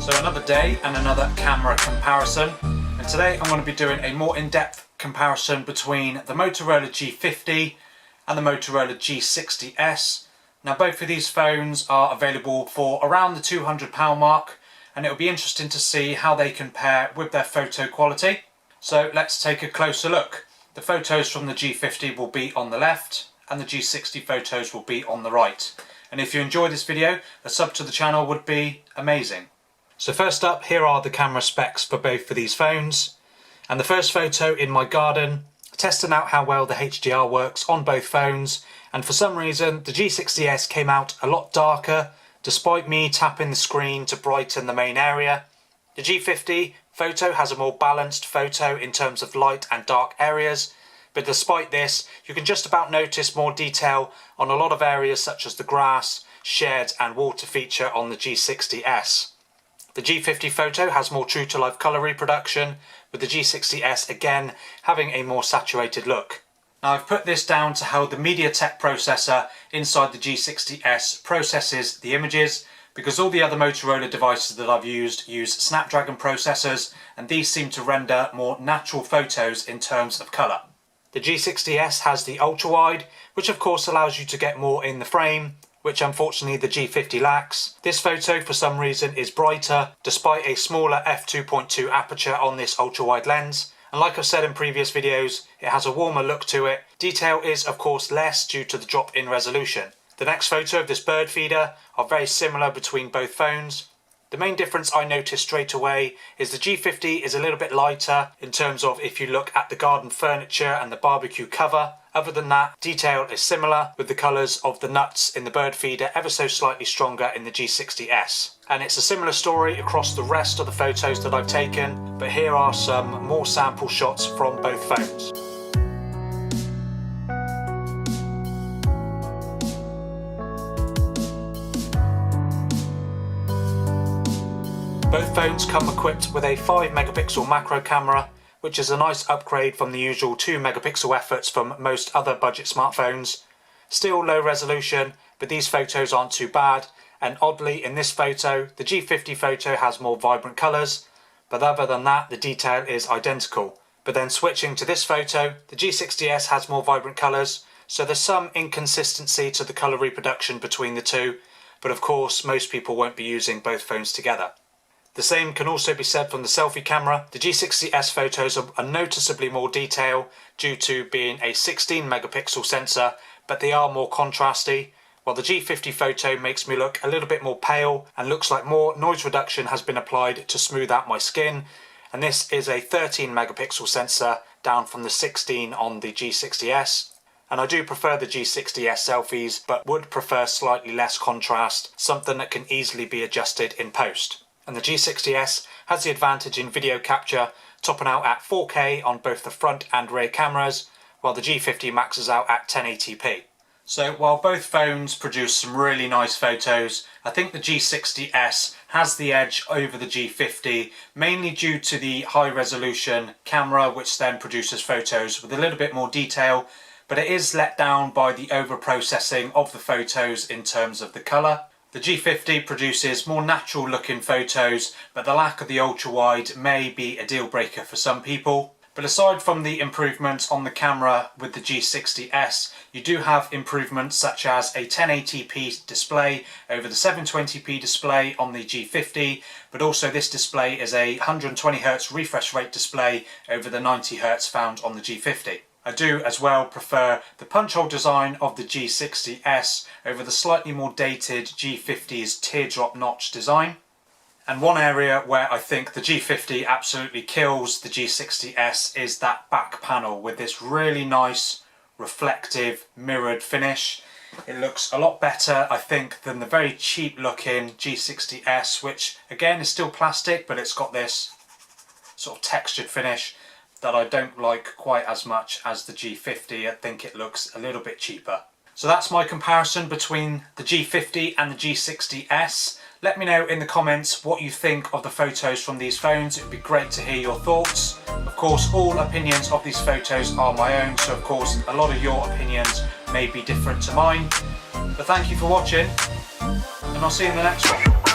So another day and another camera comparison, and today I'm going to be doing a more in-depth comparison between the Motorola G50 and the Motorola G60s. Now both of these phones are available for around the £200 mark, and it'll be interesting to see how they compare with their photo quality. So let's take a closer look. The photos from the G50 will be on the left and the G60 photos will be on the right. And if you enjoy this video, a sub to the channel would be amazing. So first up, here are the camera specs for both of these phones. And the first photo in my garden, testing out how well the HDR works on both phones. And for some reason, the G60s came out a lot darker, despite me tapping the screen to brighten the main area. The G50 photo has a more balanced photo in terms of light and dark areas. But despite this, you can just about notice more detail on a lot of areas such as the grass, sheds and water feature on the G60s. The G50 photo has more true to life colour reproduction, with the G60s again having a more saturated look. Now I've put this down to how the MediaTek processor inside the G60s processes the images, because all the other Motorola devices that I've used use Snapdragon processors, and these seem to render more natural photos in terms of colour. The G60s has the ultra wide, which of course allows you to get more in the frame, which unfortunately the G50 lacks. This photo for some reason is brighter despite a smaller f2.2 aperture on this ultra wide lens, and like I've said in previous videos, it has a warmer look to it. Detail is of course less due to the drop in resolution. The next photo of this bird feeder are very similar between both phones. The main difference I noticed straight away is the G50 is a little bit lighter in terms of if you look at the garden furniture and the barbecue cover. Other than that, detail is similar, with the colours of the nuts in the bird feeder ever so slightly stronger in the G60s. And it's a similar story across the rest of the photos that I've taken, but here are some more sample shots from both phones. Both phones come equipped with a 5 megapixel macro camera, which is a nice upgrade from the usual 2 megapixel efforts from most other budget smartphones. Still low resolution, but these photos aren't too bad, and oddly in this photo, the G50 photo has more vibrant colours, but other than that the detail is identical. But then switching to this photo, the G60s has more vibrant colours, so there's some inconsistency to the colour reproduction between the two, but of course most people won't be using both phones together. The same can also be said from the selfie camera. The G60s photos are noticeably more detail due to being a 16 megapixel sensor, but they are more contrasty, while the G50 photo makes me look a little bit more pale and looks like more noise reduction has been applied to smooth out my skin, and this is a 13 megapixel sensor down from the 16 on the G60s. And I do prefer the G60s selfies, but would prefer slightly less contrast, something that can easily be adjusted in post. And the G60s has the advantage in video capture, topping out at 4K on both the front and rear cameras, while the G50 maxes out at 1080p. So while both phones produce some really nice photos, I think the G60s has the edge over the G50, mainly due to the high resolution camera, which then produces photos with a little bit more detail, but it is let down by the over-processing of the photos in terms of the colour. The G50 produces more natural looking photos, but the lack of the ultra wide may be a deal breaker for some people. But aside from the improvements on the camera with the G60s, you do have improvements such as a 1080p display over the 720p display on the G50, but also this display is a 120Hz refresh rate display over the 90Hz found on the G50. I do as well prefer the punch hole design of the G60s over the slightly more dated G50's teardrop notch design. And one area where I think the G50 absolutely kills the G60s is that back panel with this really nice reflective mirrored finish. It looks a lot better, I think, than the very cheap looking G60s, which again is still plastic, but it's got this sort of textured finish that I don't like quite as much as the G50. I think it looks a little bit cheaper. So that's my comparison between the G50 and the G60s. Let me know in the comments what you think of the photos from these phones. It would be great to hear your thoughts. Of course, all opinions of these photos are my own, so of course a lot of your opinions may be different to mine. But thank you for watching, and I'll see you in the next one.